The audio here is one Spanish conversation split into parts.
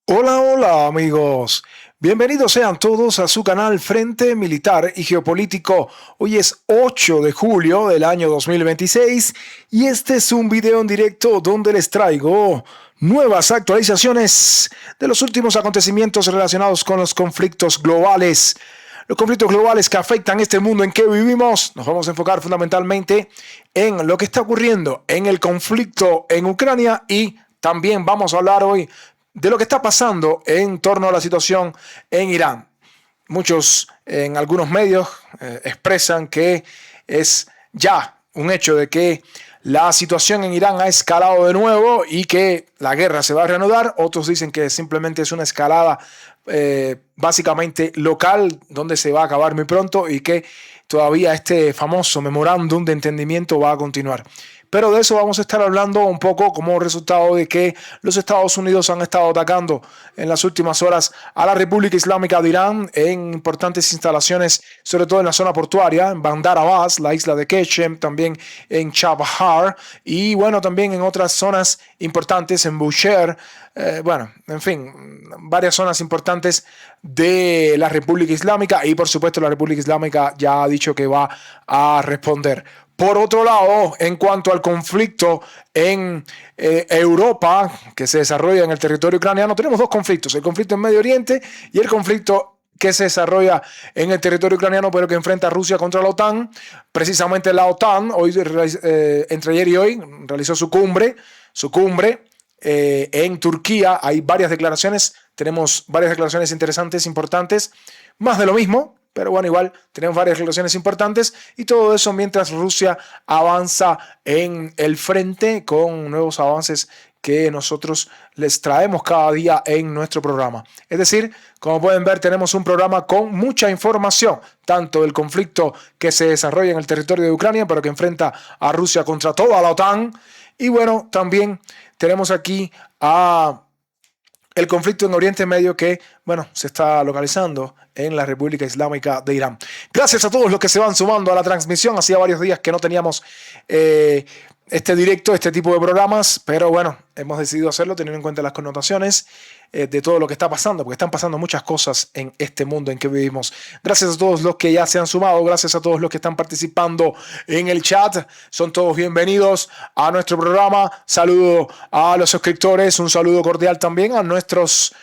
Hola, hola amigos. Bienvenidos sean todos a su canal Frente Militar y Geopolítico. Hoy es 8 de julio del año 2026 y este es un video en directo donde les traigo nuevas actualizaciones de los últimos acontecimientos relacionados con los conflictos globales. Los conflictos globales que afectan este mundo en que vivimos. Nos vamos a enfocar fundamentalmente en lo que está ocurriendo en el conflicto en Ucrania y también vamos a hablar hoy de lo que está pasando en torno a la situación en Irán. Muchos en algunos medios expresan que es ya un hecho de que la situación en Irán ha escalado de nuevo y que la guerra se va a reanudar. Otros dicen que simplemente es una escalada básicamente local donde se va a acabar muy pronto y que todavía este famoso memorándum de entendimiento va a continuar. Pero de eso vamos a estar hablando un poco como resultado de que los Estados Unidos han estado atacando en las últimas horas a la República Islámica de Irán en importantes instalaciones, sobre todo en la zona portuaria, en Bandar Abbas, la isla de Qeshm, también en Chabahar y bueno, también en otras zonas importantes, en Bushehr, bueno, en fin, varias zonas importantes de la República Islámica y por supuesto la República Islámica ya ha dicho que va a responder. Por otro lado, en cuanto al conflicto en Europa, que se desarrolla en el territorio ucraniano, tenemos dos conflictos, el conflicto en Medio Oriente y el conflicto que se desarrolla en el territorio ucraniano, pero que enfrenta a Rusia contra la OTAN. Precisamente la OTAN, hoy, entre ayer y hoy, realizó su cumbre en Turquía. Hay varias declaraciones, tenemos varias declaraciones interesantes, importantes, más de lo mismo. Pero bueno, igual tenemos varias relaciones importantes y todo eso mientras Rusia avanza en el frente con nuevos avances que nosotros les traemos cada día en nuestro programa. Es decir, como pueden ver, tenemos un programa con mucha información, tanto del conflicto que se desarrolla en el territorio de Ucrania, pero que enfrenta a Rusia contra toda la OTAN. Y bueno, también tenemos aquí a el conflicto en Oriente Medio que, bueno, se está localizando en la República Islámica de Irán. Gracias a todos los que se van sumando a la transmisión. Hacía varios días que no teníamos este directo, este tipo de programas, pero bueno, hemos decidido hacerlo teniendo en cuenta las connotaciones de todo lo que está pasando, porque están pasando muchas cosas en este mundo en que vivimos. Gracias a todos los que ya se han sumado, gracias a todos los que están participando en el chat. Son todos bienvenidos a nuestro programa. Saludo a los suscriptores, un saludo cordial también a nuestros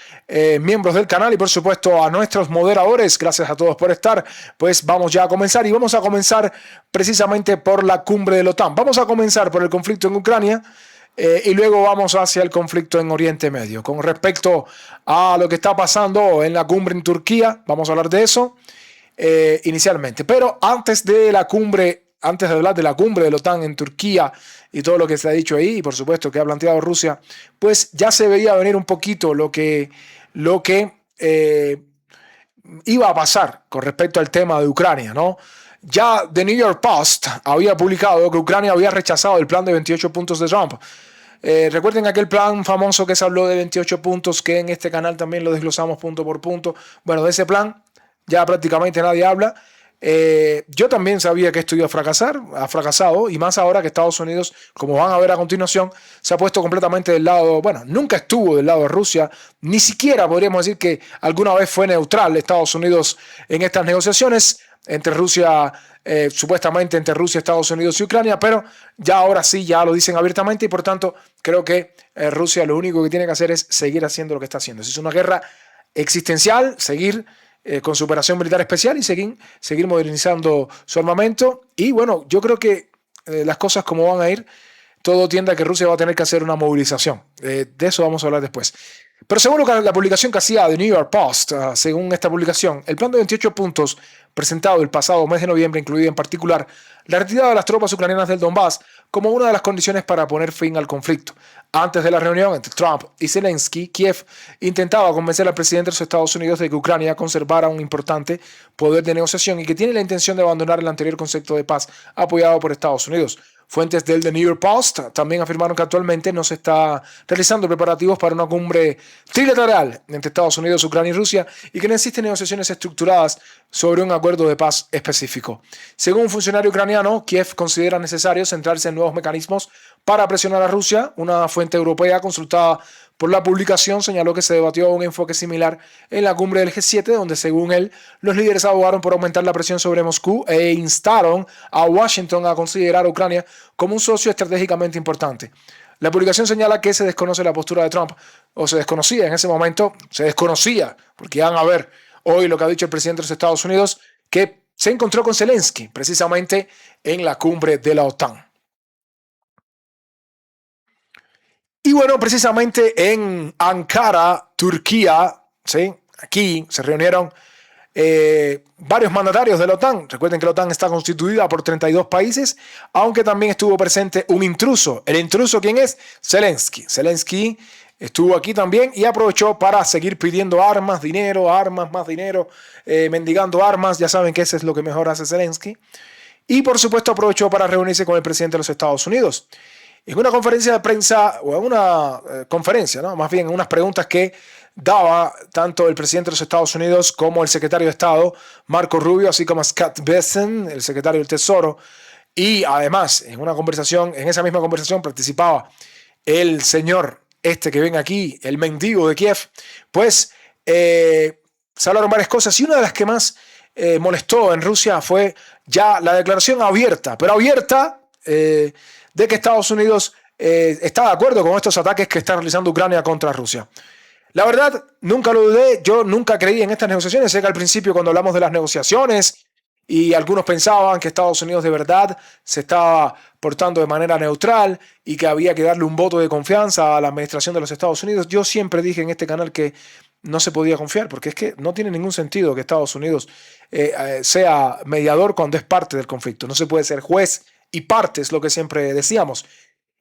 miembros del canal y por supuesto a nuestros moderadores. Gracias a todos por estar. Pues vamos ya a comenzar y vamos a comenzar precisamente por la cumbre de la OTAN. Vamos a comenzar por el conflicto en Ucrania. Y luego vamos hacia el conflicto en Oriente Medio. Con respecto a lo que está pasando en la cumbre en Turquía, vamos a hablar de eso inicialmente. Pero antes de hablar de la cumbre de la OTAN en Turquía y todo lo que se ha dicho ahí, y por supuesto que ha planteado Rusia, pues ya se veía venir un poquito lo que iba a pasar con respecto al tema de Ucrania, ¿no? Ya The New York Post había publicado que Ucrania había rechazado el plan de 28 puntos de Trump. Recuerden aquel plan famoso que se habló de 28 puntos, que en este canal también lo desglosamos punto por punto. Bueno, de ese plan ya prácticamente nadie habla. Yo también sabía que esto iba a fracasar, ha fracasado, y más ahora que Estados Unidos, como van a ver a continuación, se ha puesto completamente del lado, bueno, nunca estuvo del lado de Rusia, ni siquiera podríamos decir que alguna vez fue neutral Estados Unidos en estas negociaciones entre Rusia, supuestamente entre Rusia, Estados Unidos y Ucrania, pero ya ahora sí, ya lo dicen abiertamente y por tanto creo que Rusia lo único que tiene que hacer es seguir haciendo lo que está haciendo. Si es una guerra existencial, seguir con su operación militar especial y seguir modernizando su armamento. Y bueno, yo creo que las cosas como van a ir, todo tiende a que Rusia va a tener que hacer una movilización. De eso vamos a hablar después. Pero según la publicación que hacía The New York Post, según esta publicación, el plan de 28 puntos presentado el pasado mes de noviembre incluía en particular la retirada de las tropas ucranianas del Donbass como una de las condiciones para poner fin al conflicto. Antes de la reunión entre Trump y Zelensky, Kiev intentaba convencer al presidente de los Estados Unidos de que Ucrania conservara un importante poder de negociación y que tiene la intención de abandonar el anterior concepto de paz apoyado por Estados Unidos. Fuentes del The New York Post también afirmaron que actualmente no se está realizando preparativos para una cumbre trilateral entre Estados Unidos, Ucrania y Rusia y que no existen negociaciones estructuradas sobre un acuerdo de paz específico. Según un funcionario ucraniano, Kiev considera necesario centrarse en nuevos mecanismos para presionar a Rusia. Una fuente europea consultada por la publicación señaló que se debatió un enfoque similar en la cumbre del G7, donde según él, los líderes abogaron por aumentar la presión sobre Moscú e instaron a Washington a considerar a Ucrania como un socio estratégicamente importante. La publicación señala que se desconoce la postura de Trump, o se desconocía en ese momento, se desconocía, porque van a ver hoy lo que ha dicho el presidente de los Estados Unidos, que se encontró con Zelensky precisamente en la cumbre de la OTAN. Y bueno, precisamente en Ankara, Turquía, ¿sí? Aquí se reunieron varios mandatarios de la OTAN. Recuerden que la OTAN está constituida por 32 países, aunque también estuvo presente un intruso. ¿El intruso quién es? Zelensky. Zelensky estuvo aquí también y aprovechó para seguir pidiendo armas, dinero, armas, más dinero, mendigando armas. Ya saben que eso es lo que mejor hace Zelensky. Y por supuesto aprovechó para reunirse con el presidente de los Estados Unidos. En una conferencia de prensa, o en una conferencia, ¿no? Más bien en unas preguntas que daba tanto el presidente de los Estados Unidos como el secretario de Estado, Marco Rubio, así como Scott Bessent, el secretario del Tesoro. Y además, en esa misma conversación participaba el señor que ven aquí, el mendigo de Kiev. Pues se hablaron varias cosas y una de las que más molestó en Rusia fue ya la declaración abierta, pero abierta de que Estados Unidos está de acuerdo con estos ataques que está realizando Ucrania contra Rusia. La verdad, nunca lo dudé, yo nunca creí en estas negociaciones. Sé que al principio cuando hablamos de las negociaciones y algunos pensaban que Estados Unidos de verdad se estaba portando de manera neutral y que había que darle un voto de confianza a la administración de los Estados Unidos, yo siempre dije en este canal que no se podía confiar, porque es que no tiene ningún sentido que Estados Unidos sea mediador cuando es parte del conflicto. No se puede ser juez y parte, es lo que siempre decíamos.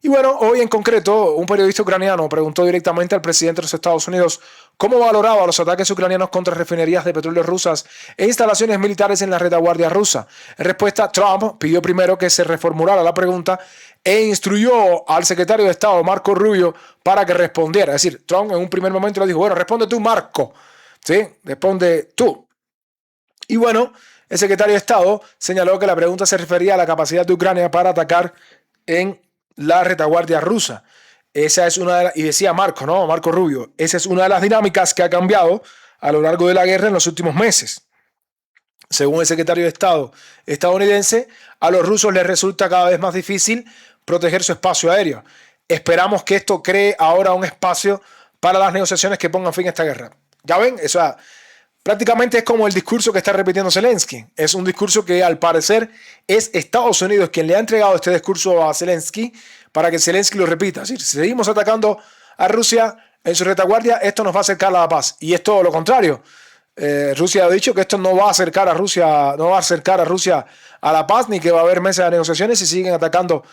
Y bueno, hoy en concreto, un periodista ucraniano preguntó directamente al presidente de los Estados Unidos cómo valoraba los ataques ucranianos contra refinerías de petróleo rusas e instalaciones militares en la retaguardia rusa. En respuesta, Trump pidió primero que se reformulara la pregunta e instruyó al secretario de Estado, Marco Rubio, para que respondiera. Es decir, Trump en un primer momento le dijo, bueno, responde tú, Marco. ¿Sí? Responde tú. Y bueno, el secretario de Estado señaló que la pregunta se refería a la capacidad de Ucrania para atacar en la retaguardia rusa. Esa es una de y decía Marco, ¿no? Marco Rubio, esa es una de las dinámicas que ha cambiado a lo largo de la guerra en los últimos meses. Según el secretario de Estado estadounidense, a los rusos les resulta cada vez más difícil proteger su espacio aéreo. Esperamos que esto cree ahora un espacio para las negociaciones que pongan fin a esta guerra. Ya ven, o sea, prácticamente es como el discurso que está repitiendo Zelensky. Es un discurso que al parecer es Estados Unidos quien le ha entregado este discurso a Zelensky para que Zelensky lo repita. Es decir, si seguimos atacando a Rusia en su retaguardia, esto nos va a acercar a la paz. Y es todo lo contrario. Rusia ha dicho que esto no va a acercar a Rusia, no va a acercar a Rusia a la paz, ni que va a haber mesas de negociaciones si siguen atacando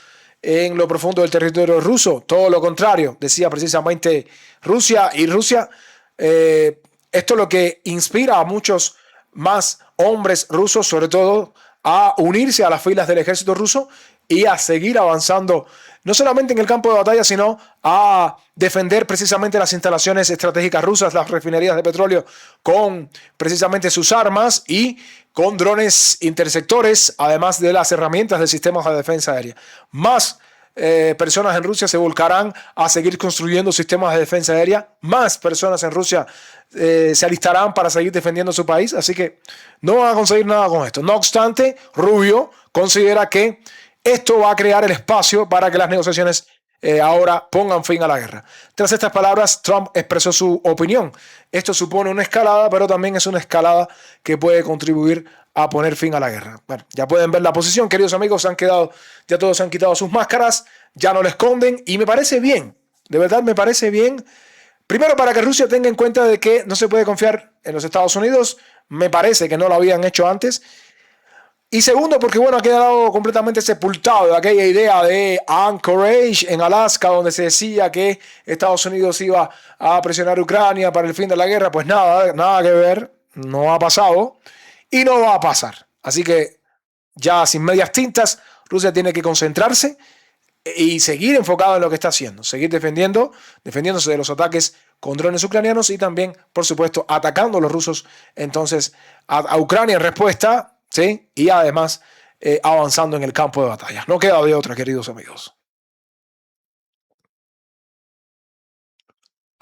en lo profundo del territorio ruso. Todo lo contrario, decía precisamente Rusia. Y Rusia esto es lo que inspira a muchos más hombres rusos, sobre todo, a unirse a las filas del ejército ruso y a seguir avanzando, no solamente en el campo de batalla, sino a defender precisamente las instalaciones estratégicas rusas, las refinerías de petróleo, con precisamente sus armas y con drones interceptores, además de las herramientas de sistemas de defensa aérea. Más personas en Rusia se volcarán a seguir construyendo sistemas de defensa aérea, más personas en Rusia se alistarán para seguir defendiendo su país, así que no van a conseguir nada con esto. No obstante, Rubio considera que esto va a crear el espacio para que las negociaciones ahora pongan fin a la guerra. Tras estas palabras, Trump expresó su opinión. Esto supone una escalada, pero también es una escalada que puede contribuir a poner fin a la guerra. Bueno, ya pueden ver la posición, queridos amigos, ya todos han quitado sus máscaras, ya no le esconden y me parece bien, de verdad me parece bien. Primero, para que Rusia tenga en cuenta de que no se puede confiar en los Estados Unidos, me parece que no lo habían hecho antes. Y segundo, porque bueno, ha quedado completamente sepultado aquella idea de Anchorage en Alaska, donde se decía que Estados Unidos iba a presionar a Ucrania para el fin de la guerra. Pues nada que ver, no ha pasado y no va a pasar. Así que ya sin medias tintas, Rusia tiene que concentrarse y seguir enfocado en lo que está haciendo, seguir defendiéndose de los ataques con drones ucranianos y también, por supuesto, atacando a los rusos entonces a Ucrania en respuesta, ¿sí? Y además avanzando en el campo de batalla. No queda de otra, queridos amigos.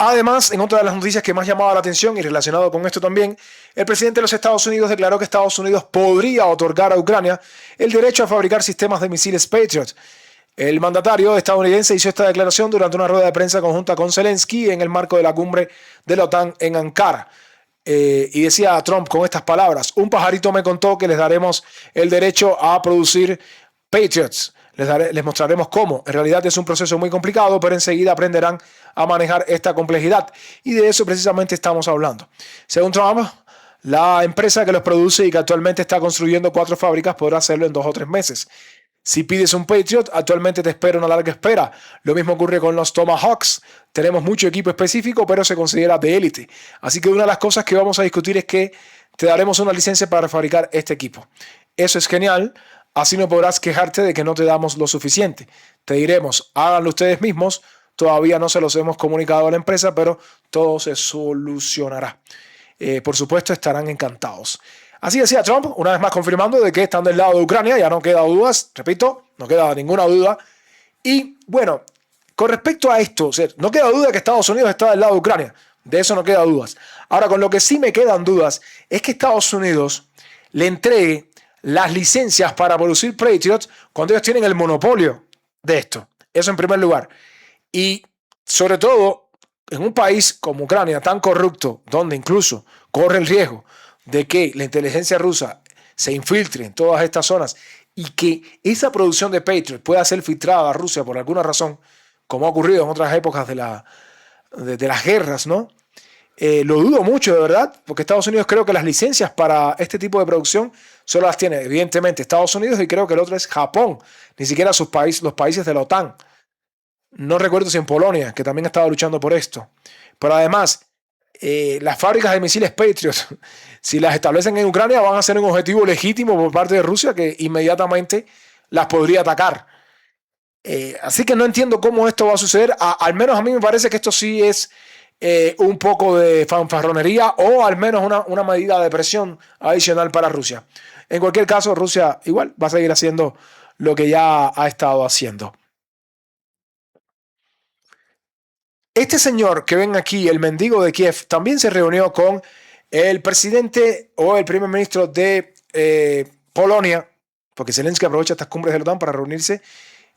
Además, en otra de las noticias que más llamaba la atención y relacionado con esto también, el presidente de los Estados Unidos declaró que Estados Unidos podría otorgar a Ucrania el derecho a fabricar sistemas de misiles Patriot. El mandatario estadounidense hizo esta declaración durante una rueda de prensa conjunta con Zelensky en el marco de la cumbre de la OTAN en Ankara. Y decía a Trump con estas palabras: un pajarito me contó que les daremos el derecho a producir Patriots. Les mostraremos cómo. En realidad es un proceso muy complicado, pero enseguida aprenderán a manejar esta complejidad. Y de eso precisamente estamos hablando. Según Trump, la empresa que los produce y que actualmente está construyendo 4 fábricas podrá hacerlo en 2 o 3 meses. Si pides un Patriot, actualmente te espera una larga espera. Lo mismo ocurre con los Tomahawks. Tenemos mucho equipo específico, pero se considera de élite. Así que una de las cosas que vamos a discutir es que te daremos una licencia para fabricar este equipo. Eso es genial. Así no podrás quejarte de que no te damos lo suficiente. Te diremos, háganlo ustedes mismos. Todavía no se los hemos comunicado a la empresa, pero todo se solucionará. Por supuesto, estarán encantados. Así decía Trump, una vez más confirmando de que están del lado de Ucrania. Ya no queda dudas, repito, no queda ninguna duda. Y bueno, con respecto a esto, o sea, no queda duda que Estados Unidos está del lado de Ucrania. De eso no queda dudas. Ahora, con lo que sí me quedan dudas es que Estados Unidos le entregue las licencias para producir Patriots cuando ellos tienen el monopolio de esto. Eso en primer lugar. Y sobre todo, en un país como Ucrania, tan corrupto, donde incluso corre el riesgo de que la inteligencia rusa se infiltre en todas estas zonas y que esa producción de Patriot pueda ser filtrada a Rusia por alguna razón, como ha ocurrido en otras épocas de las guerras, ¿no? Lo dudo mucho, de verdad, porque Estados Unidos, creo que las licencias para este tipo de producción solo las tiene, evidentemente, Estados Unidos, y creo que el otro es Japón, ni siquiera los países de la OTAN. No recuerdo si en Polonia, que también estaba luchando por esto. Pero además, las fábricas de misiles Patriot, si las establecen en Ucrania, van a ser un objetivo legítimo por parte de Rusia que inmediatamente las podría atacar. Así que no entiendo cómo esto va a suceder. Al menos a mí me parece que esto sí es un poco de fanfarronería, o al menos una medida de presión adicional para Rusia. En cualquier caso, Rusia igual va a seguir haciendo lo que ya ha estado haciendo. Este señor que ven aquí, el mendigo de Kiev, también se reunió con el presidente o el primer ministro de Polonia, porque Zelensky aprovecha estas cumbres de la OTAN para reunirse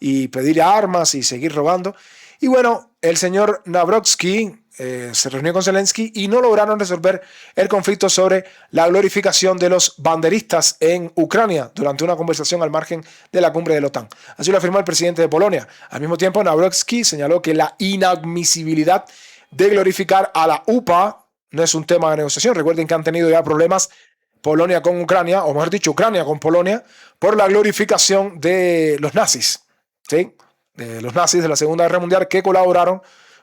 y pedir armas y seguir robando. Y bueno, el señor Nawrocki se reunió con Zelensky y no lograron resolver el conflicto sobre la glorificación de los banderistas en Ucrania durante una conversación al margen de la cumbre de la OTAN. Así lo afirmó el presidente de Polonia. Al mismo tiempo, Nawrocki señaló que la inadmisibilidad de glorificar a la UPA no es un tema de negociación. Recuerden que han tenido ya problemas Polonia con Ucrania, o mejor dicho, Ucrania con Polonia, por la glorificación de los nazis, ¿sí? De los nazis de la Segunda Guerra Mundial, que colaboraron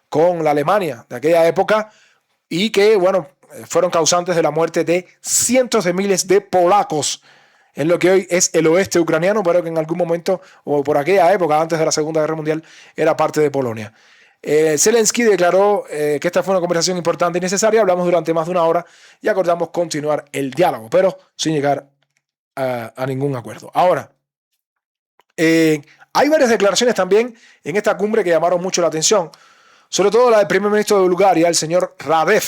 con la Alemania de aquella época y que, bueno, fueron causantes de la muerte de cientos de miles de polacos en lo que hoy es el oeste ucraniano, pero que en algún momento, o por aquella época, antes de la Segunda Guerra Mundial, era parte de Polonia. Zelensky declaró que esta fue una conversación importante y necesaria. Hablamos durante más de una hora y acordamos continuar el diálogo, pero sin llegar a ningún acuerdo. Ahora, hay varias declaraciones también en esta cumbre que llamaron mucho la atención, sobre todo la del primer ministro de Bulgaria, el señor Radev.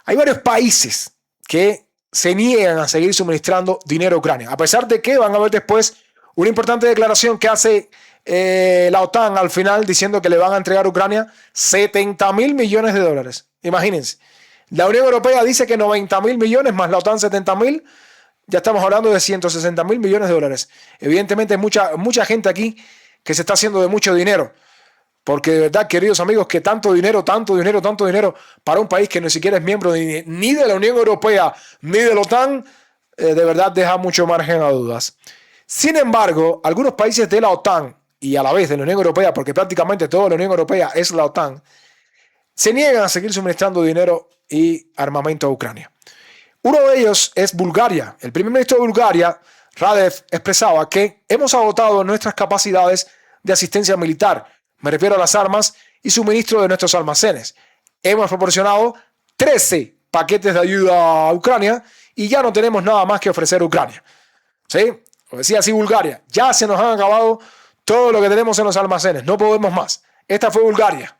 Hay varios países que se niegan a seguir suministrando dinero a Ucrania, a pesar de que van a ver después una importante declaración que hace la OTAN al final, diciendo que le van a entregar a Ucrania 70.000 millones de dólares. Imagínense. La Unión Europea dice que 90.000 millones, más la OTAN 70.000. Ya estamos hablando de 160.000 millones de dólares. Evidentemente hay mucha gente aquí que se está haciendo de mucho dinero. Porque de verdad, queridos amigos, que tanto dinero para un país que ni siquiera es miembro ni de la Unión Europea ni de la OTAN, de verdad deja mucho margen a dudas. Sin embargo, algunos países de la OTAN y a la vez de la Unión Europea, porque prácticamente toda la Unión Europea es la OTAN, se niegan a seguir suministrando dinero y armamento a Ucrania. Uno de ellos es Bulgaria. El primer ministro de Bulgaria, Radev, expresaba que hemos agotado nuestras capacidades de asistencia militar. Me refiero a las armas y suministro de nuestros almacenes. Hemos proporcionado 13 paquetes de ayuda a Ucrania y ya no tenemos nada más que ofrecer a Ucrania. ¿Sí? Lo decía así Bulgaria. Ya se nos han acabado todo lo que tenemos en los almacenes. No podemos más. Esta fue Bulgaria.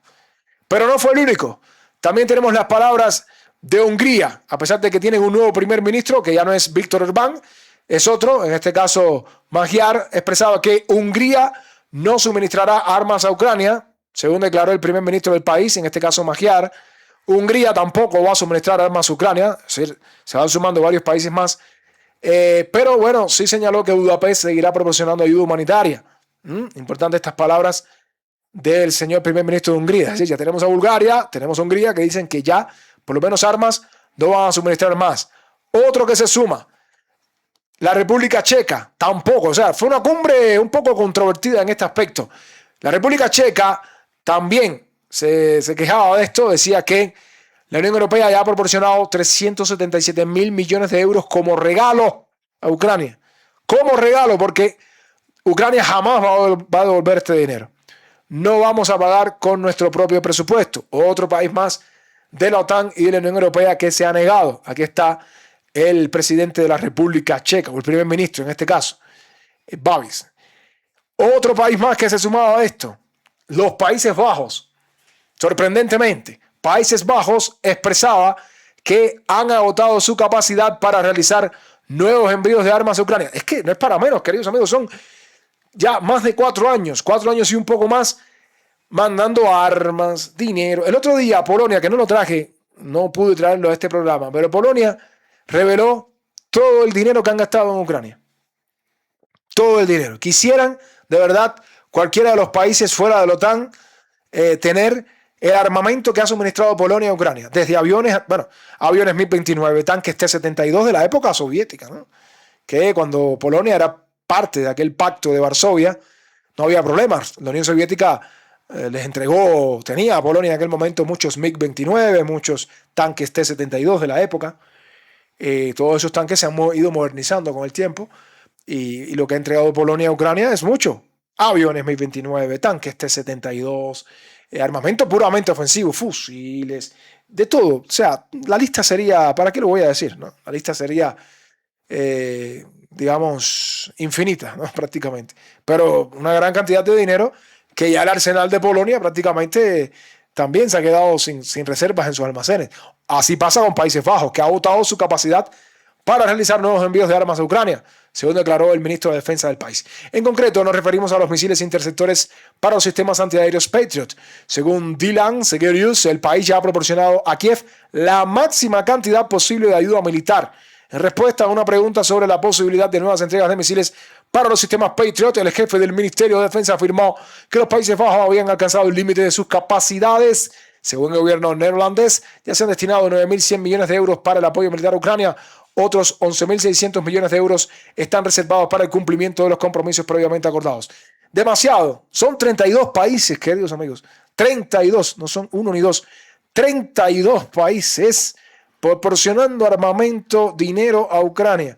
Pero no fue el único. También tenemos las palabras de Hungría, a pesar de que tienen un nuevo primer ministro, que ya no es Viktor Orbán, es otro, en este caso Magyar, expresaba que Hungría no suministrará armas a Ucrania, según declaró el primer ministro del país, en este caso Magyar. Hungría tampoco va a suministrar armas a Ucrania, es decir, se van sumando varios países más. Pero bueno, sí señaló que Budapest seguirá proporcionando ayuda humanitaria. Importante estas palabras del señor primer ministro de Hungría. Es decir, ya tenemos a Bulgaria, tenemos a Hungría que dicen que ya, por lo menos armas, no van a suministrar más. Otro que se suma, la República Checa, tampoco. O sea, fue una cumbre un poco controvertida en este aspecto. La República Checa también se quejaba de esto, decía que la Unión Europea ya ha proporcionado 377 mil millones de euros como regalo a Ucrania. Como regalo, porque Ucrania jamás va a devolver este dinero. No vamos a pagar con nuestro propio presupuesto. Otro país más de la OTAN y de la Unión Europea que se ha negado. Aquí está el presidente de la República Checa, o el primer ministro en este caso, Babis. Otro país más que se sumaba a esto, los Países Bajos. Sorprendentemente, Países Bajos expresaba que han agotado su capacidad para realizar nuevos envíos de armas a Ucrania. Es que no es para menos, queridos amigos, son ya más de 4 años y un poco más, mandando armas, dinero. El otro día, Polonia, que no lo traje, no pude traerlo a este programa, pero Polonia reveló todo el dinero que han gastado en Ucrania. Todo el dinero. Quisieran, de verdad, cualquiera de los países fuera de la OTAN tener el armamento que ha suministrado Polonia a Ucrania. Desde aviones, aviones MiG-29, tanques T-72 de la época soviética, ¿no? Que cuando Polonia era parte de aquel pacto de Varsovia, no había problemas. La Unión Soviética les entregó, tenía a Polonia en aquel momento muchos MiG-29, muchos tanques T-72 de la época. Todos esos tanques se han ido modernizando con el tiempo y lo que ha entregado Polonia a Ucrania es mucho. Aviones MiG-29, tanques T-72, armamento puramente ofensivo, fusiles, de todo. O sea, la lista sería, ¿para qué lo voy a decir? ¿No? La lista sería, digamos, infinita, ¿no? Prácticamente. Pero una gran cantidad de dinero que ya el arsenal de Polonia prácticamente también se ha quedado sin reservas en sus almacenes. Así pasa con Países Bajos, que ha agotado su capacidad para realizar nuevos envíos de armas a Ucrania, según declaró el ministro de Defensa del país. En concreto, nos referimos a los misiles interceptores para los sistemas antiaéreos Patriot. Según Dylan Segerius, el país ya ha proporcionado a Kiev la máxima cantidad posible de ayuda militar. En respuesta a una pregunta sobre la posibilidad de nuevas entregas de misiles para los sistemas Patriot, el jefe del Ministerio de Defensa afirmó que los Países Bajos habían alcanzado el límite de sus capacidades. Según el gobierno neerlandés, ya se han destinado 9.100 millones de euros para el apoyo militar a Ucrania. Otros 11.600 millones de euros están reservados para el cumplimiento de los compromisos previamente acordados. Demasiado. Son 32 países, queridos amigos. 32, no son uno ni dos. 32 países proporcionando armamento, dinero a Ucrania.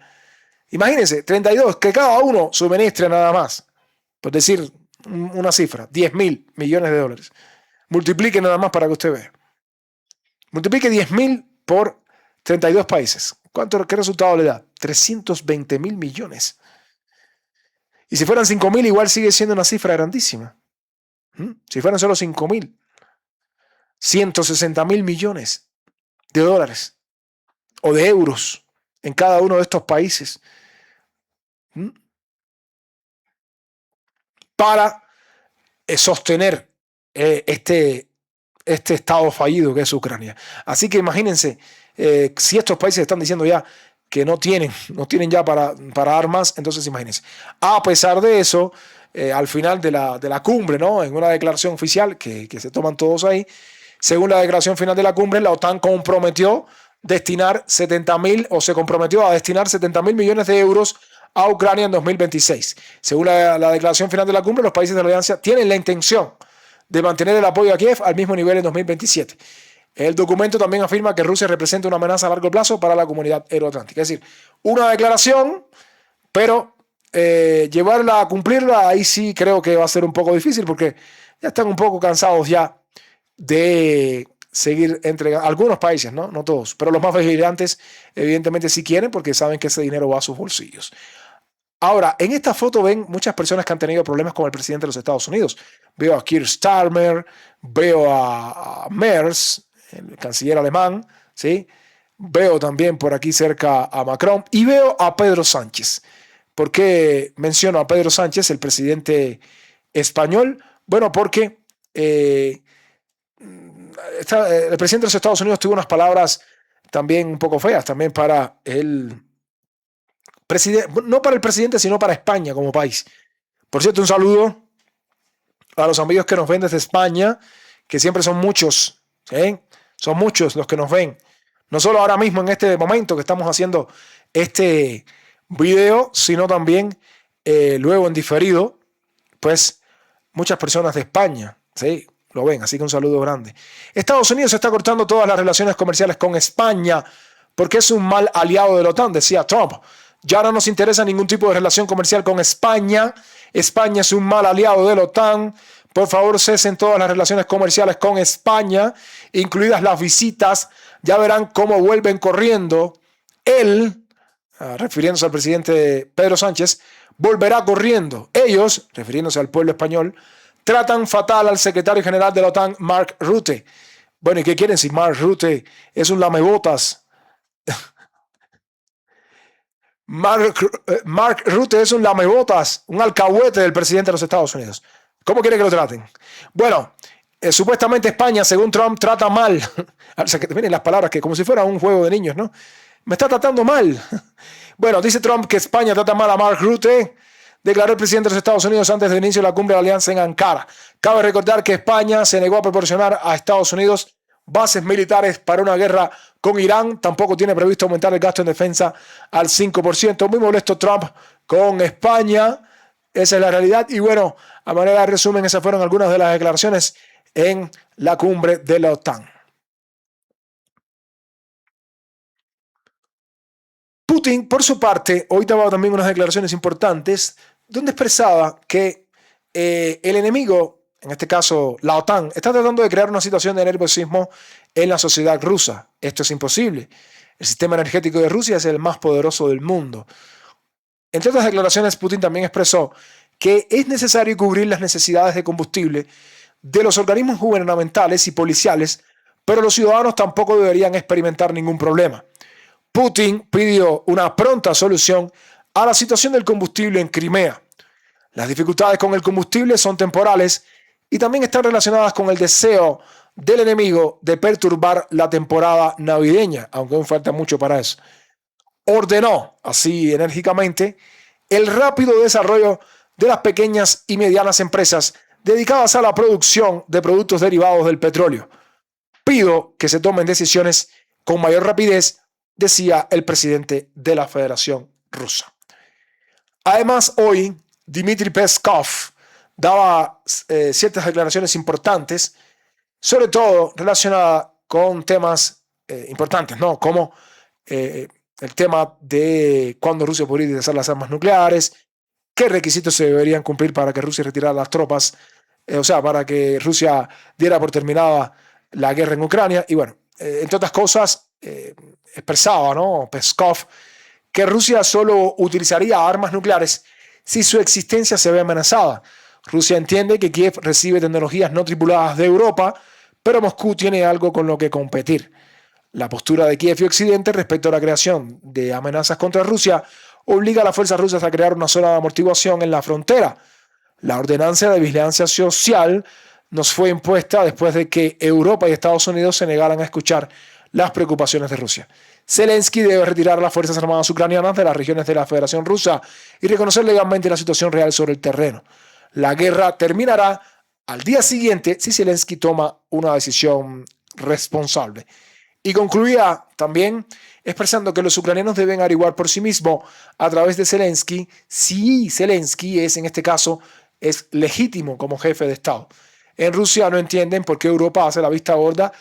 Imagínense, 32, que cada uno suministre nada más. Por decir una cifra, 10.000 millones de dólares. Multiplique nada más para que usted vea. Multiplique 10.000 por 32 países. ¿Qué resultado le da? 320.000 millones. Y si fueran 5.000, igual sigue siendo una cifra grandísima. Si fueran solo 5.000, 160.000 millones de dólares o de euros en cada uno de estos países para sostener este estado fallido que es Ucrania. Así que imagínense, si estos países están diciendo ya que no tienen ya para armas, entonces imagínense. A pesar de eso, al final de la cumbre, ¿no? En una declaración oficial que se toman todos ahí, según la declaración final de la cumbre, la OTAN comprometió destinar 70.000 o se comprometió a destinar 70.000 millones de euros a Ucrania en 2026. Según la declaración final de la cumbre, los países de la alianza tienen la intención de mantener el apoyo a Kiev al mismo nivel en 2027. El documento también afirma que Rusia representa una amenaza a largo plazo para la comunidad euroatlántica. Es decir, una declaración, pero llevarla a cumplirla, ahí sí creo que va a ser un poco difícil porque ya están un poco cansados ya de seguir entregando. Algunos países, no todos, pero los más vigilantes evidentemente sí quieren porque saben que ese dinero va a sus bolsillos. Ahora, en esta foto ven muchas personas que han tenido problemas con el presidente de los Estados Unidos. Veo a Keir Starmer, veo a Merz, el canciller alemán, ¿sí? Veo también por aquí cerca a Macron y veo a Pedro Sánchez. ¿Por qué menciono a Pedro Sánchez, el presidente español? Bueno, porque el presidente de los Estados Unidos tuvo unas palabras también un poco feas, también para el presidente, no para el presidente, sino para España como país. Por cierto, un saludo a los amigos que nos ven desde España, que siempre son muchos, ¿sí? Son muchos los que nos ven. No solo ahora mismo en este momento que estamos haciendo este video, sino también luego en diferido, pues muchas personas de España, ¿sí? Lo ven, así que un saludo grande. Estados Unidos está cortando todas las relaciones comerciales con España porque es un mal aliado de la OTAN, decía Trump. Ya no nos interesa ningún tipo de relación comercial con España. España es un mal aliado de la OTAN. Por favor, cesen todas las relaciones comerciales con España, incluidas las visitas. Ya verán cómo vuelven corriendo. Él, refiriéndose al presidente Pedro Sánchez, volverá corriendo. Ellos, refiriéndose al pueblo español, tratan fatal al secretario general de la OTAN, Mark Rutte. Bueno, ¿y qué quieren si Mark Rutte es un lamebotas? Mark Rutte es un lamebotas, un alcahuete del presidente de los Estados Unidos. ¿Cómo quiere que lo traten? Bueno, supuestamente España, según Trump, trata mal. O sea, que miren las palabras, que como si fuera un juego de niños, ¿no? Me está tratando mal. Bueno, dice Trump que España trata mal a Mark Rutte, declaró el presidente de los Estados Unidos antes del inicio de la cumbre de la Alianza en Ankara. Cabe recordar que España se negó a proporcionar a Estados Unidos bases militares para una guerra con Irán. Tampoco tiene previsto aumentar el gasto en defensa al 5%. Muy molesto Trump con España. Esa es la realidad. Y bueno, a manera de resumen, esas fueron algunas de las declaraciones en la cumbre de la OTAN. Putin, por su parte, hoy daba también unas declaraciones importantes donde expresaba que el enemigo, en este caso la OTAN, está tratando de crear una situación de nerviosismo en la sociedad rusa. Esto es imposible. El sistema energético de Rusia es el más poderoso del mundo. Entre otras declaraciones, Putin también expresó que es necesario cubrir las necesidades de combustible de los organismos gubernamentales y policiales, pero los ciudadanos tampoco deberían experimentar ningún problema. Putin pidió una pronta solución a la situación del combustible en Crimea. Las dificultades con el combustible son temporales y también están relacionadas con el deseo del enemigo de perturbar la temporada navideña, aunque aún falta mucho para eso. Ordenó, así enérgicamente, el rápido desarrollo de las pequeñas y medianas empresas dedicadas a la producción de productos derivados del petróleo. Pido que se tomen decisiones con mayor rapidez, decía el presidente de la Federación Rusa. Además, hoy Dmitry Peskov daba ciertas declaraciones importantes, sobre todo relacionadas con temas importantes, ¿no? Como el tema de cuándo Rusia podría utilizar las armas nucleares, qué requisitos se deberían cumplir para que Rusia retirara las tropas, o sea, para que Rusia diera por terminada la guerra en Ucrania. Y bueno, entre otras cosas, expresaba, ¿no?, Peskov, que Rusia solo utilizaría armas nucleares si su existencia se ve amenazada. Rusia entiende que Kiev recibe tecnologías no tripuladas de Europa, pero Moscú tiene algo con lo que competir. La postura de Kiev y Occidente respecto a la creación de amenazas contra Rusia obliga a las fuerzas rusas a crear una zona de amortiguación en la frontera. La ordenanza de vigilancia social nos fue impuesta después de que Europa y Estados Unidos se negaran a escuchar las preocupaciones de Rusia. Zelensky debe retirar a las Fuerzas Armadas ucranianas de las regiones de la Federación Rusa y reconocer legalmente la situación real sobre el terreno. La guerra terminará al día siguiente si Zelensky toma una decisión responsable. Y concluía también expresando que los ucranianos deben averiguar por sí mismos a través de Zelensky si Zelensky es, en este caso, es legítimo como jefe de Estado. En Rusia no entienden por qué Europa hace la vista gorda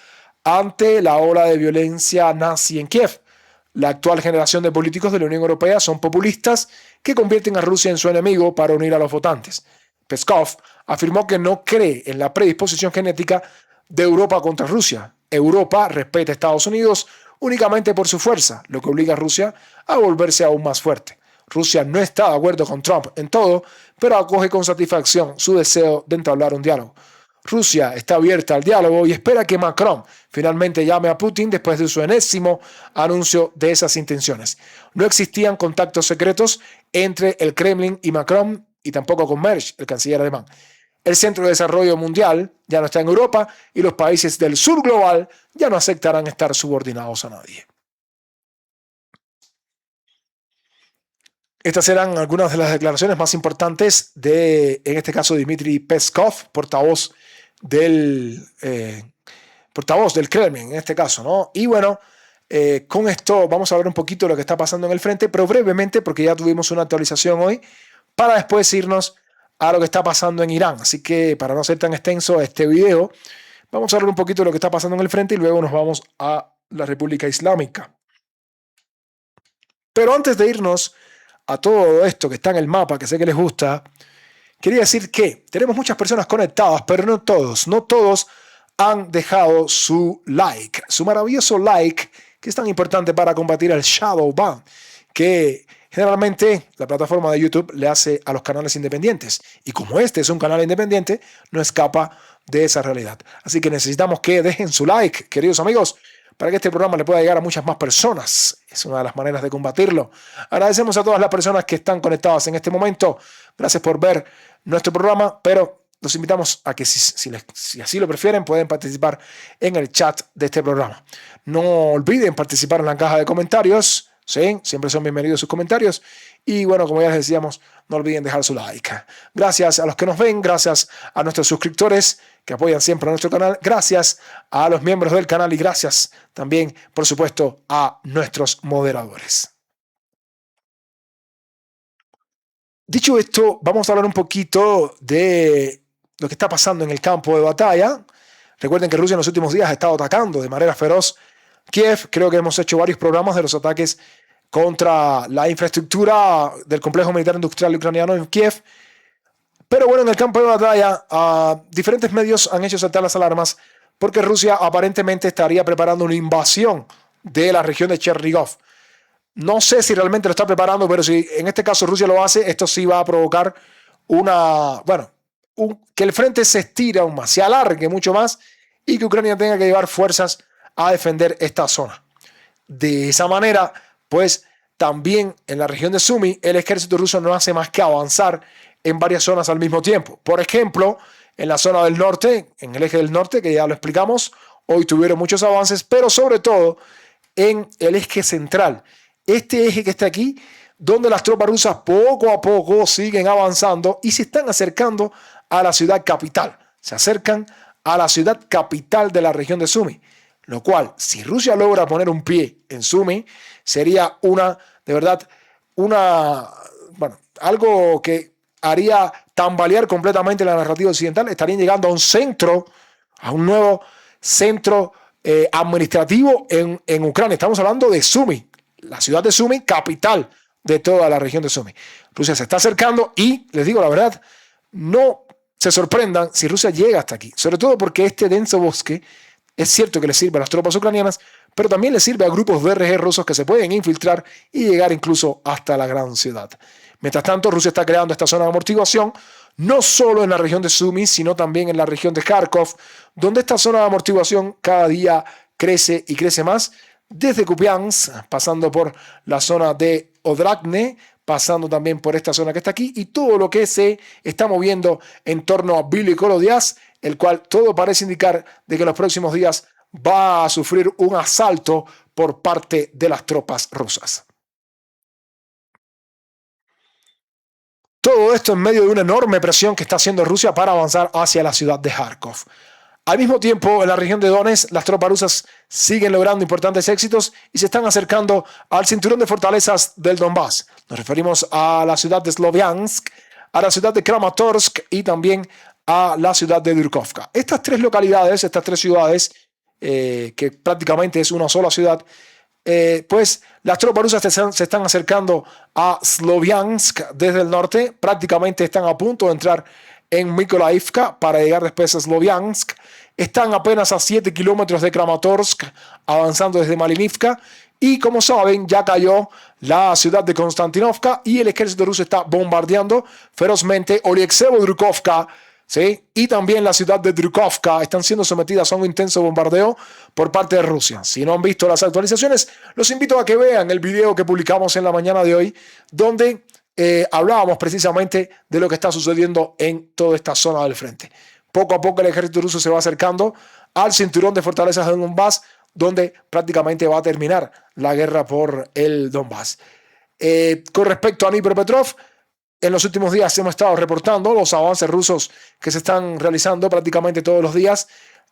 ante la ola de violencia nazi en Kiev. La actual generación de políticos de la Unión Europea son populistas que convierten a Rusia en su enemigo para unir a los votantes. Peskov afirmó que no cree en la predisposición genética de Europa contra Rusia. Europa respeta a Estados Unidos únicamente por su fuerza, lo que obliga a Rusia a volverse aún más fuerte. Rusia no está de acuerdo con Trump en todo, pero acoge con satisfacción su deseo de entablar un diálogo. Rusia está abierta al diálogo y espera que Macron finalmente llame a Putin después de su enésimo anuncio de esas intenciones. No existían contactos secretos entre el Kremlin y Macron y tampoco con Mersch, el canciller alemán. El Centro de Desarrollo Mundial ya no está en Europa y los países del sur global ya no aceptarán estar subordinados a nadie. Estas eran algunas de las declaraciones más importantes de, en este caso, Dmitry Peskov, portavoz del Kremlin, en este caso, ¿no? Y bueno, con esto vamos a ver un poquito lo que está pasando en el frente, pero brevemente, porque ya tuvimos una actualización hoy, para después irnos a lo que está pasando en Irán. Así que, para no ser tan extenso este video, vamos a hablar un poquito de lo que está pasando en el frente y luego nos vamos a la República Islámica. Pero antes de irnos a todo esto que está en el mapa, que sé que les gusta, quería decir que tenemos muchas personas conectadas, pero no todos han dejado su like, su maravilloso like, que es tan importante para combatir el shadow ban, que generalmente la plataforma de YouTube le hace a los canales independientes. Y como este es un canal independiente, no escapa de esa realidad. Así que necesitamos que dejen su like, queridos amigos, para que este programa le pueda llegar a muchas más personas. Es una de las maneras de combatirlo. Agradecemos a todas las personas que están conectadas en este momento. Gracias por ver nuestro programa, pero los invitamos a que si así lo prefieren, pueden participar en el chat de este programa. No olviden participar en la caja de comentarios. Sí, siempre son bienvenidos sus comentarios. Y bueno, como ya les decíamos, no olviden dejar su like. Gracias a los que nos ven, gracias a nuestros suscriptores que apoyan siempre a nuestro canal, gracias a los miembros del canal y gracias también, por supuesto, a nuestros moderadores. Dicho esto, vamos a hablar un poquito de lo que está pasando en el campo de batalla. Recuerden que Rusia en los últimos días ha estado atacando de manera feroz Kiev. Creo que hemos hecho varios programas de los ataques contra la infraestructura del complejo militar industrial ucraniano en Kiev. Pero bueno, en el campo de batalla, diferentes medios han hecho saltar las alarmas porque Rusia aparentemente estaría preparando una invasión de la región de Chernígov. No sé si realmente lo está preparando, pero si en este caso Rusia lo hace, esto sí va a provocar que el frente se estire aún más, se alargue mucho más y que Ucrania tenga que llevar fuerzas a defender esta zona. De esa manera, pues también en la región de Sumy, el ejército ruso no hace más que avanzar en varias zonas al mismo tiempo. Por ejemplo, en la zona del norte, en el eje del norte, que ya lo explicamos, hoy tuvieron muchos avances, pero sobre todo en el eje central. Este eje que está aquí, donde las tropas rusas poco a poco siguen avanzando y se están acercando a la ciudad capital. Se acercan a la ciudad capital de la región de Sumy. Lo cual, si Rusia logra poner un pie en Sumy, sería algo que haría tambalear completamente la narrativa occidental. Estarían llegando a un nuevo centro administrativo en Ucrania. Estamos hablando de Sumy, la ciudad de Sumy, capital de toda la región de Sumy. Rusia se está acercando y, les digo la verdad, no se sorprendan si Rusia llega hasta aquí. Sobre todo porque este denso bosque es cierto que le sirve a las tropas ucranianas, pero también le sirve a grupos DRG rusos que se pueden infiltrar y llegar incluso hasta la gran ciudad. Mientras tanto, Rusia está creando esta zona de amortiguación, no solo en la región de Sumy, sino también en la región de Kharkov, donde esta zona de amortiguación cada día crece y crece más, desde Kupiansk, pasando por la zona de Odrakne, pasando también por esta zona que está aquí, y todo lo que se está moviendo en torno a Vili Kolodiaz, el cual todo parece indicar de que en los próximos días va a sufrir un asalto por parte de las tropas rusas. Todo esto en medio de una enorme presión que está haciendo Rusia para avanzar hacia la ciudad de Kharkov. Al mismo tiempo, en la región de Donetsk, las tropas rusas siguen logrando importantes éxitos y se están acercando al cinturón de fortalezas del Donbass. Nos referimos a la ciudad de Sloviansk, a la ciudad de Kramatorsk y también a la ciudad de Durkovka. Estas tres localidades, estas tres ciudades, que prácticamente es una sola ciudad, pues las tropas rusas se están acercando a Sloviansk desde el norte, prácticamente están a punto de entrar en Mykolaiivka para llegar después a Sloviansk. Están apenas a 7 kilómetros de Kramatorsk, avanzando desde Malinivka, Y como saben, ya cayó la ciudad de Konstantinovka y el ejército ruso está bombardeando ferozmente Oleksiy-Drukovka, ¿sí? Y también la ciudad de Drukovka están siendo sometidas a un intenso bombardeo por parte de Rusia. Si no han visto las actualizaciones, los invito a que vean el video que publicamos en la mañana de hoy, donde hablábamos precisamente de lo que está sucediendo en toda esta zona del frente. Poco a poco el ejército ruso se va acercando al cinturón de fortalezas de Donbass, donde prácticamente va a terminar la guerra por el Donbass. Con respecto a Dnipropetrovsk, en los últimos días hemos estado reportando los avances rusos que se están realizando prácticamente todos los días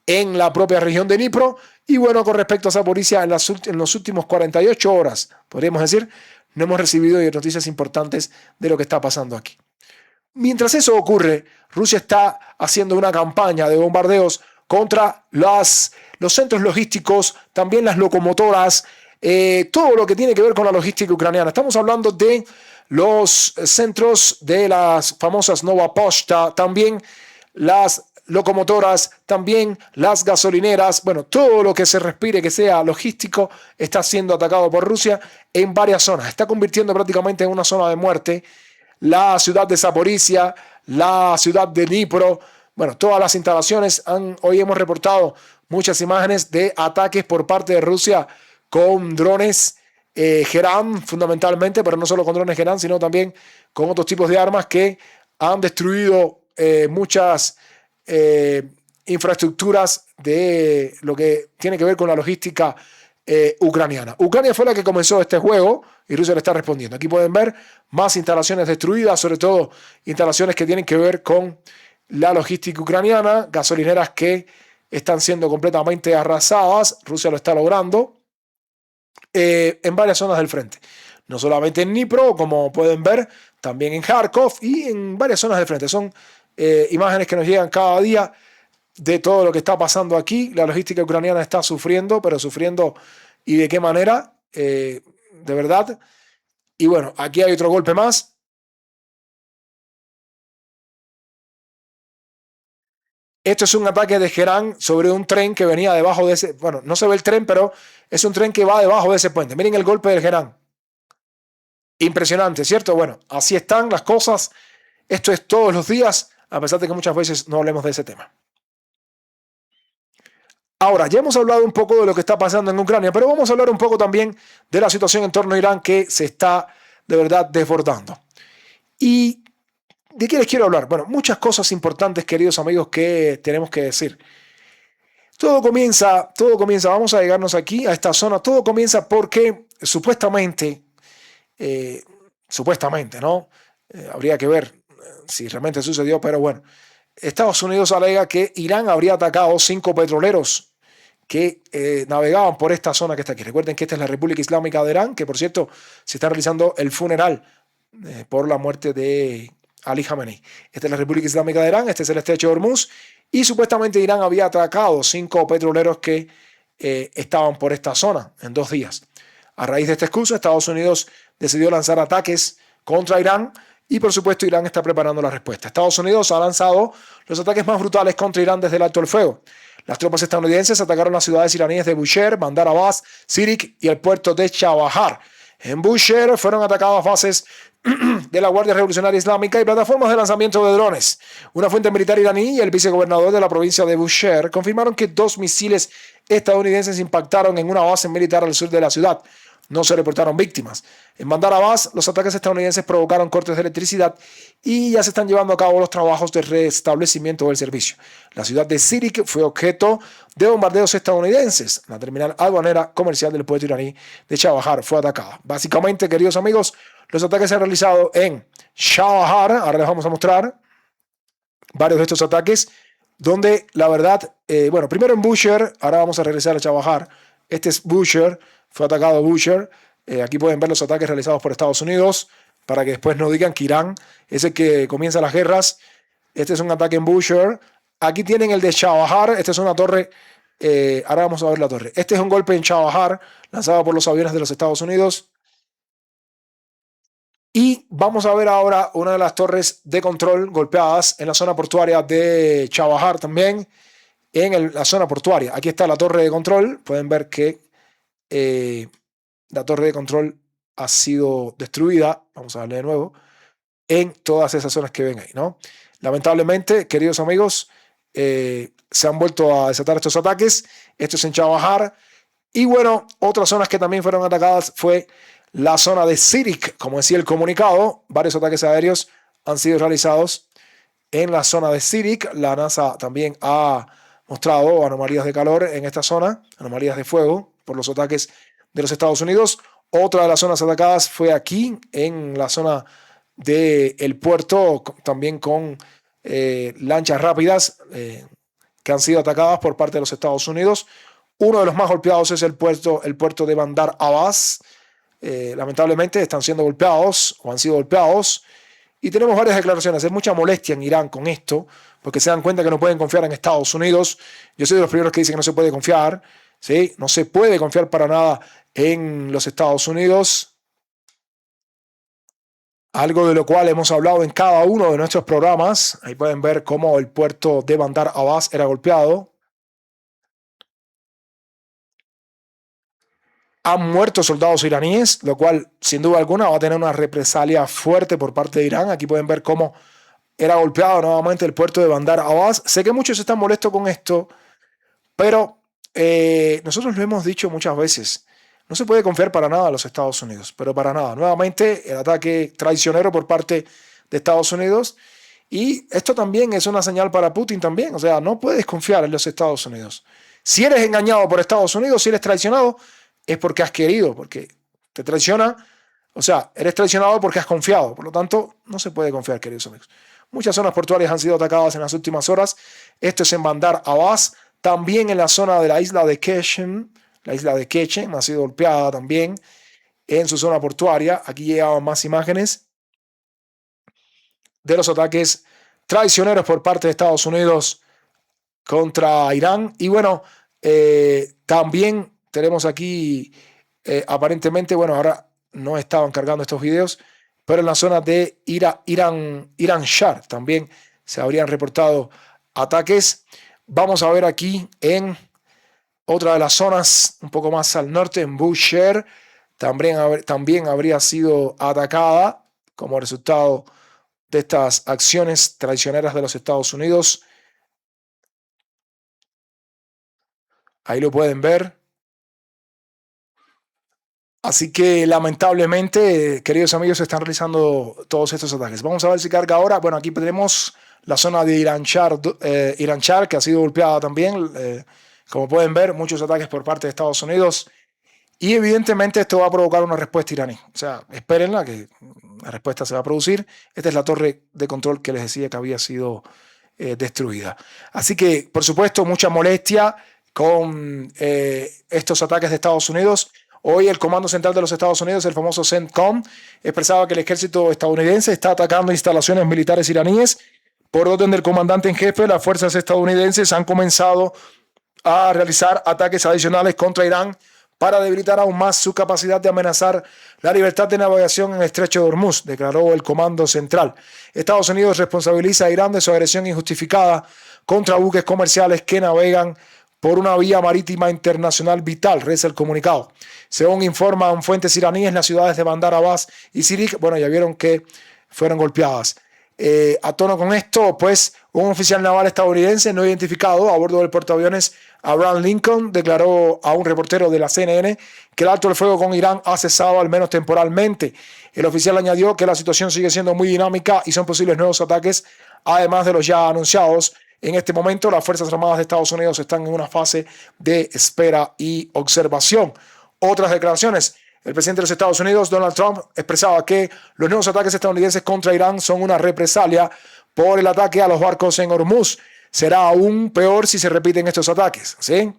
en la propia región de Dnipro. Y bueno, con respecto a Zaporizhia, en los últimos 48 horas, podríamos decir, no hemos recibido noticias importantes de lo que está pasando aquí. Mientras eso ocurre, Rusia está haciendo una campaña de bombardeos contra los centros logísticos, también las locomotoras, todo lo que tiene que ver con la logística ucraniana. Estamos hablando de los centros de las famosas Nova Pochta, también las locomotoras, también las gasolineras. Bueno, todo lo que se respire que sea logístico está siendo atacado por Rusia en varias zonas. Está convirtiendo prácticamente en una zona de muerte la ciudad de Zaporizhia, la ciudad de Dnipro. Bueno, todas las instalaciones hoy hemos reportado muchas imágenes de ataques por parte de Rusia con drones Gerán fundamentalmente, pero no solo con drones Gerán, sino también con otros tipos de armas que han destruido muchas infraestructuras de lo que tiene que ver con la logística ucraniana. Ucrania fue la que comenzó este juego y Rusia le está respondiendo. Aquí pueden ver más instalaciones destruidas, sobre todo instalaciones que tienen que ver con la logística ucraniana, gasolineras que están siendo completamente arrasadas. Rusia lo está logrando en varias zonas del frente. No solamente en Dnipro, como pueden ver, también en Kharkov y en varias zonas del frente. Son imágenes que nos llegan cada día de todo lo que está pasando aquí. La logística ucraniana está sufriendo, pero sufriendo y de qué manera, de verdad. Y bueno, aquí hay otro golpe más. Esto es un ataque de Gerán sobre un tren que venía debajo de ese. Bueno, no se ve el tren, pero es un tren que va debajo de ese puente. Miren el golpe del Gerán. Impresionante, ¿cierto? Bueno, así están las cosas. Esto es todos los días, a pesar de que muchas veces no hablemos de ese tema. Ahora, ya hemos hablado un poco de lo que está pasando en Ucrania, pero vamos a hablar un poco también de la situación en torno a Irán que se está de verdad desbordando. ¿Y de qué les quiero hablar? Bueno, muchas cosas importantes, queridos amigos, que tenemos que decir. Todo comienza, vamos a llegarnos aquí a esta zona, todo comienza porque supuestamente, ¿no? Habría que ver si realmente sucedió, pero bueno, Estados Unidos alega que Irán habría atacado 5 petroleros que navegaban por esta zona que está aquí. Recuerden que esta es la República Islámica de Irán, que por cierto se está realizando el funeral por la muerte de Ali Khamenei. Esta es la República Islámica de Irán, este es el estrecho de Hormuz, y supuestamente Irán había atacado 5 petroleros que estaban por esta zona en 2 días. A raíz de esta excusa, Estados Unidos decidió lanzar ataques contra Irán y por supuesto Irán está preparando la respuesta. Estados Unidos ha lanzado los ataques más brutales contra Irán desde el alto el fuego. Las tropas estadounidenses atacaron las ciudades iraníes de Bushehr, Bandar Abbas, Sirik y el puerto de Chabahar. En Bushehr fueron atacadas bases de la Guardia Revolucionaria Islámica y plataformas de lanzamiento de drones. Una fuente militar iraní y el vicegobernador de la provincia de Bushehr confirmaron que 2 misiles estadounidenses impactaron en una base militar al sur de la ciudad. No se reportaron víctimas. En Bandar Abbas, los ataques estadounidenses provocaron cortes de electricidad y ya se están llevando a cabo los trabajos de restablecimiento del servicio. La ciudad de Sirik fue objeto de bombardeos estadounidenses. La terminal aduanera comercial del puerto iraní de Chabahar fue atacada. Básicamente, queridos amigos, los ataques se han realizado en Chabahar. Ahora les vamos a mostrar varios de estos ataques, donde la verdad, bueno, primero en Bushehr, ahora vamos a regresar a Chabahar. Este es Bushehr. Fue atacado Bushehr. Aquí pueden ver los ataques realizados por Estados Unidos para que después no digan que Irán es el que comienza las guerras. Este es un ataque en Bushehr. Aquí tienen el de Chabahar. Esta es una torre. Ahora vamos a ver la torre. Este es un golpe en Chabahar lanzado por los aviones de los Estados Unidos. Y vamos a ver ahora una de las torres de control golpeadas en la zona portuaria de Chabahar también. En la zona portuaria. Aquí está la torre de control. Pueden ver que la torre de control ha sido destruida. Vamos a darle de nuevo. En todas esas zonas que ven ahí, ¿no? Lamentablemente, queridos amigos, se han vuelto a desatar estos ataques. Esto es en Chabahar. Y bueno, otras zonas que también fueron atacadas fue la zona de Sirik. Como decía el comunicado, varios ataques aéreos han sido realizados en la zona de Sirik. La NASA también ha mostrado anomalías de calor en esta zona, anomalías de fuego por los ataques de los Estados Unidos. Otra de las zonas atacadas fue aquí, en la zona del puerto, también con lanchas rápidas que han sido atacadas por parte de los Estados Unidos. Uno de los más golpeados es el puerto de Bandar Abbas. Lamentablemente están siendo golpeados o han sido golpeados. Y tenemos varias declaraciones. Hay mucha molestia en Irán con esto, porque se dan cuenta que no pueden confiar en Estados Unidos. Yo soy de los primeros que dicen que no se puede confiar. ¿Sí? No se puede confiar para nada en los Estados Unidos. Algo de lo cual hemos hablado en cada uno de nuestros programas. Ahí pueden ver cómo el puerto de Bandar Abbas era golpeado. Han muerto soldados iraníes, lo cual sin duda alguna va a tener una represalia fuerte por parte de Irán. Aquí pueden ver cómo era golpeado nuevamente el puerto de Bandar Abbas. Sé que muchos están molestos con esto, pero nosotros lo hemos dicho muchas veces. No se puede confiar para nada a los Estados Unidos, pero para nada. Nuevamente, el ataque traicionero por parte de Estados Unidos. Y esto también es una señal para Putin también. O sea, no puedes confiar en los Estados Unidos. Si eres engañado por Estados Unidos, si eres traicionado, es porque has querido, porque te traiciona. O sea, eres traicionado porque has confiado. Por lo tanto, no se puede confiar, queridos amigos. Muchas zonas portuarias han sido atacadas en las últimas horas. Esto es en Bandar Abbas. También en la zona de la isla de Keshem. La isla de Keshem ha sido golpeada también en su zona portuaria. Aquí llegaban más imágenes de los ataques traicioneros por parte de Estados Unidos contra Irán. Y bueno, también tenemos aquí aparentemente, bueno, ahora no estaban cargando estos videos, pero en la zona de Irán Shar también se habrían reportado ataques. Vamos a ver aquí en otra de las zonas un poco más al norte, en Bushehr, también habría sido atacada como resultado de estas acciones traicioneras de los Estados Unidos. Ahí lo pueden ver. Así que lamentablemente, queridos amigos, se están realizando todos estos ataques. Vamos a ver si carga ahora. Bueno, aquí tenemos la zona de Irán Shar, que ha sido golpeada también. Como pueden ver, muchos ataques por parte de Estados Unidos. Y evidentemente esto va a provocar una respuesta iraní. O sea, espérenla, que la respuesta se va a producir. Esta es la torre de control que les decía que había sido destruida. Así que, por supuesto, mucha molestia con estos ataques de Estados Unidos. Hoy el Comando Central de los Estados Unidos, el famoso CENTCOM, expresaba que el ejército estadounidense está atacando instalaciones militares iraníes. Por orden del comandante en jefe, las fuerzas estadounidenses han comenzado a realizar ataques adicionales contra Irán para debilitar aún más su capacidad de amenazar la libertad de navegación en el estrecho de Hormuz, declaró el Comando Central. Estados Unidos responsabiliza a Irán de su agresión injustificada contra buques comerciales que navegan por una vía marítima internacional vital, reza el comunicado. Según informan fuentes iraníes, las ciudades de Bandar Abbas y Sirik, bueno, ya vieron que fueron golpeadas. A tono con esto, pues, un oficial naval estadounidense no identificado a bordo del portaaviones Abraham Lincoln declaró a un reportero de la CNN que el alto el fuego con Irán ha cesado al menos temporalmente. El oficial añadió que la situación sigue siendo muy dinámica y son posibles nuevos ataques, además de los ya anunciados. En este momento, las Fuerzas Armadas de Estados Unidos están en una fase de espera y observación. Otras declaraciones. El presidente de los Estados Unidos, Donald Trump, expresaba que los nuevos ataques estadounidenses contra Irán son una represalia por el ataque a los barcos en Hormuz. Será aún peor si se repiten estos ataques, ¿sí?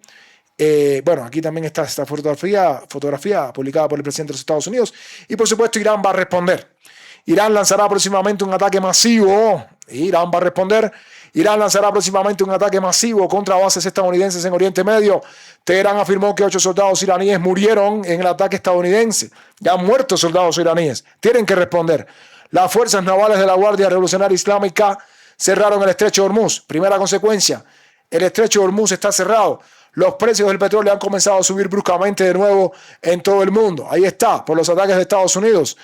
Bueno, aquí también está esta fotografía publicada por el presidente de los Estados Unidos. Y por supuesto, Irán va a responder. Irán lanzará próximamente un ataque masivo. Irán va a responder. Irán lanzará próximamente un ataque masivo contra bases estadounidenses en Oriente Medio. Teherán afirmó que 8 soldados iraníes murieron en el ataque estadounidense. Ya han muerto soldados iraníes. Tienen que responder. Las fuerzas navales de la Guardia Revolucionaria Islámica cerraron el estrecho de Hormuz. Primera consecuencia, el estrecho de Hormuz está cerrado. los precios del petróleo han comenzado a subir bruscamente de nuevo en todo el mundo. Ahí está, por los ataques de Estados Unidos.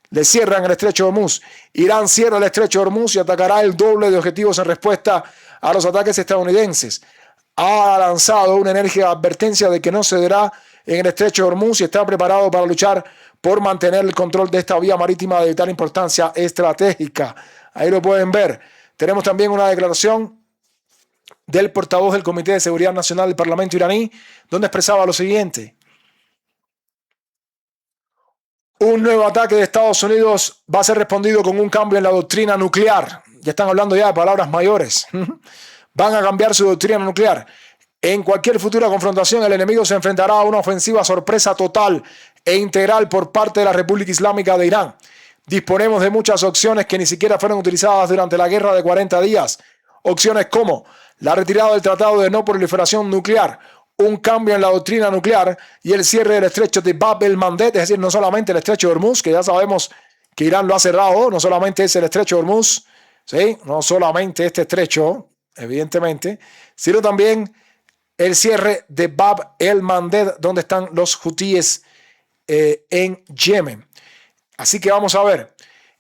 Le cierran el estrecho de Hormuz. Irán cierra el estrecho de Hormuz y atacará el doble de objetivos en respuesta a los ataques estadounidenses. Ha lanzado una enérgica advertencia de que no cederá en el estrecho de Hormuz y está preparado para luchar por mantener el control de esta vía marítima de vital importancia estratégica. Ahí lo pueden ver. Tenemos también una declaración del portavoz del Comité de Seguridad Nacional del Parlamento iraní, donde expresaba lo siguiente: un nuevo ataque de Estados Unidos va a ser respondido con un cambio en la doctrina nuclear. Ya están hablando ya de palabras mayores. Van a cambiar su doctrina nuclear. En cualquier futura confrontación, el enemigo se enfrentará a una ofensiva sorpresa total e integral por parte de la República Islámica de Irán. Disponemos de muchas opciones que ni siquiera fueron utilizadas durante la guerra de 40 días. Opciones como la retirada del Tratado de No Proliferación Nuclear, un cambio en la doctrina nuclear y el cierre del estrecho de Bab el-Mandeb, es decir, no solamente el estrecho de Hormuz, que ya sabemos que Irán lo ha cerrado, no solamente es el estrecho de Hormuz, ¿sí? No solamente este estrecho, evidentemente, sino también el cierre de Bab el-Mandeb, donde están los hutíes en Yemen. Así que vamos a ver,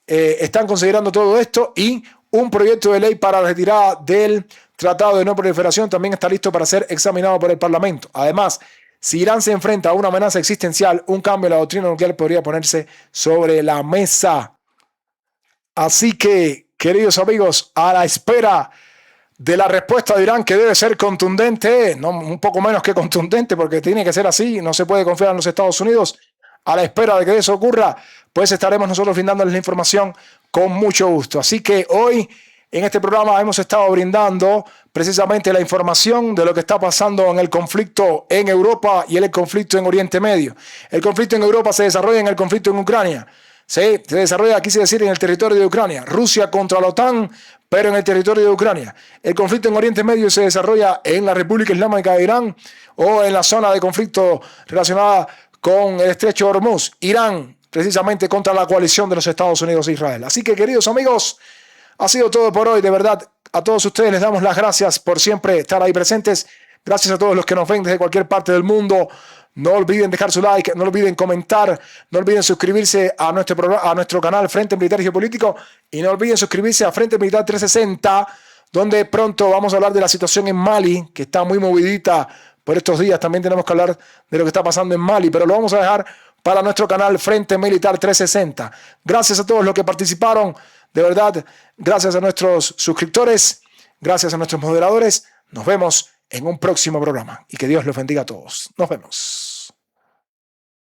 están considerando todo esto y un proyecto de ley para la retirada del Tratado de No Proliferación también está listo para ser examinado por el Parlamento. Además, si Irán se enfrenta a una amenaza existencial, un cambio en la doctrina nuclear podría ponerse sobre la mesa. Así que, queridos amigos, a la espera de la respuesta de Irán, que debe ser contundente, no, un poco menos que contundente, porque tiene que ser así, no se puede confiar en los Estados Unidos. A la espera de que eso ocurra, pues estaremos nosotros brindándoles la información con mucho gusto. Así que hoy en este programa hemos estado brindando precisamente la información de lo que está pasando en el conflicto en Europa y en el conflicto en Oriente Medio. El conflicto en Europa se desarrolla en el conflicto en Ucrania. Sí, se desarrolla, quise decir, en el territorio de Ucrania. Rusia contra la OTAN, pero en el territorio de Ucrania. El conflicto en Oriente Medio se desarrolla en la República Islámica de Irán o en la zona de conflicto relacionada con el estrecho de Hormuz. Irán, precisamente contra la coalición de los Estados Unidos e Israel. Así que, queridos amigos, ha sido todo por hoy. De verdad, a todos ustedes les damos las gracias por siempre estar ahí presentes. Gracias a todos los que nos ven desde cualquier parte del mundo. No olviden dejar su like, no olviden comentar, no olviden suscribirse a nuestro canal Frente Militar y Geopolítico y no olviden suscribirse a Frente Militar 360, donde pronto vamos a hablar de la situación en Mali, que está muy movidita por estos días. También tenemos que hablar de lo que está pasando en Mali, pero lo vamos a dejar para nuestro canal Frente Militar 360. Gracias a todos los que participaron. De verdad, gracias a nuestros suscriptores, gracias a nuestros moderadores. Nos vemos en un próximo programa y que Dios los bendiga a todos. Nos vemos.